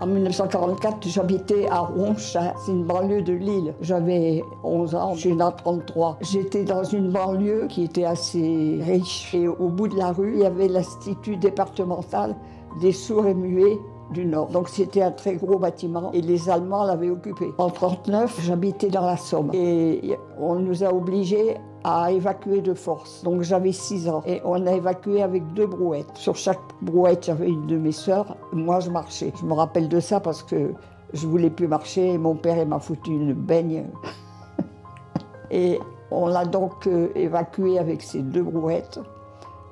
En 1944, j'habitais à Ronchin, c'est une banlieue de Lille. J'avais 11 ans, je suis née en 1933. J'étais dans une banlieue qui était assez riche. Et au bout de la rue, il y avait l'Institut départemental des sourds et muets du Nord. Donc c'était un très gros bâtiment et les Allemands l'avaient occupé. En 1939, j'habitais dans la Somme et on nous a obligés à évacuer de force. Donc j'avais 6 ans et on a évacué avec 2 brouettes. Sur chaque brouette, j'avais une de mes sœurs. Moi, je marchais. Je me rappelle de ça parce que je voulais plus marcher et mon père m'a foutu une baigne. Et on l'a donc évacué avec ces 2 brouettes.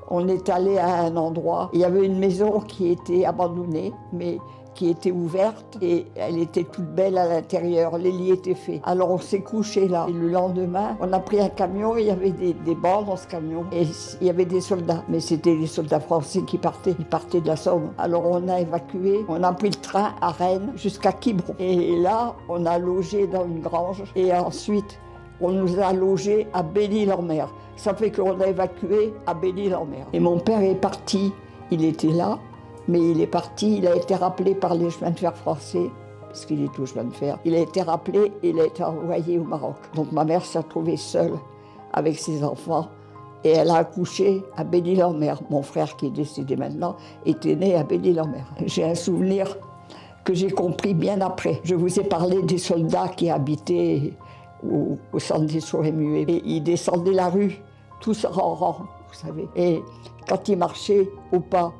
On est allé à un endroit, il y avait une maison qui était abandonnée, mais qui était ouverte et elle était toute belle à l'intérieur, les lits étaient faits. Alors on s'est couché là. Et le lendemain, on a pris un camion, il y avait des bancs dans ce camion et il y avait des soldats. Mais c'était les soldats français qui partaient, ils partaient de la Somme. Alors on a évacué, on a pris le train à Rennes jusqu'à Quiberon. Et là, on a logé dans une grange et ensuite, on nous a logés à Belle-Île-en-Mer. Ça fait qu'on a évacué à Belle-Île-en-Mer. Et mon père est parti, il était là, mais il est parti, il a été rappelé par les chemins de fer français, parce qu'il est au chemin de fer. Il a été rappelé et il a été envoyé au Maroc. Donc ma mère s'est retrouvée seule avec ses enfants et elle a accouché à Belle-Île-en-Mer. Mon frère, qui est décédé maintenant, était né à Belle-Île-en-Mer. J'ai un souvenir que j'ai compris bien après. Je vous ai parlé des soldats qui habitaient au centre des sourds et muets. Et ils descendaient la rue, tous en rang, vous savez. Et quand ils marchaient au pas,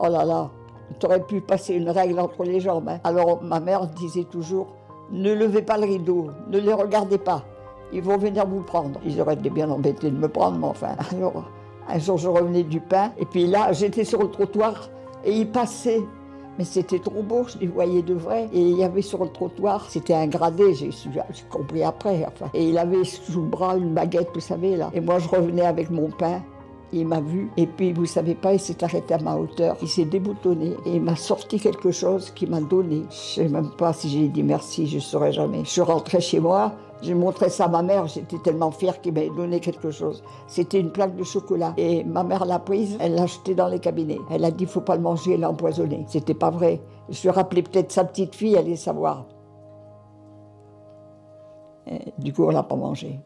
oh là là, tu aurais pu passer une règle entre les jambes. Hein. Alors ma mère disait toujours, ne levez pas le rideau, ne les regardez pas, ils vont venir vous prendre. Ils auraient été bien embêtés de me prendre, mais enfin. Alors, un jour je revenais du pain, et puis là, j'étais sur le trottoir, et ils passaient. Mais c'était trop beau, je les voyais de vrai. Et il y avait sur le trottoir, c'était un gradé, j'ai compris après. Enfin. Et il avait sous le bras une baguette, vous savez, là. Et moi, je revenais avec mon pain. Il m'a vu. Et puis, vous savez pas, il s'est arrêté à ma hauteur. Il s'est déboutonné. Et il m'a sorti quelque chose qu'il m'a donné. Je sais même pas si j'ai dit merci, je saurais jamais. Je suis rentrée chez moi. J'ai montré ça à ma mère, j'étais tellement fière qu'il m'ait donné quelque chose. C'était une plaque de chocolat. Et ma mère l'a prise, elle l'a jetée dans les cabinets. Elle a dit, faut pas le manger, elle l'a empoisonné. C'était pas vrai. Je lui ai rappelé peut-être sa petite fille, elle allait savoir. Et du coup, on l'a pas mangé.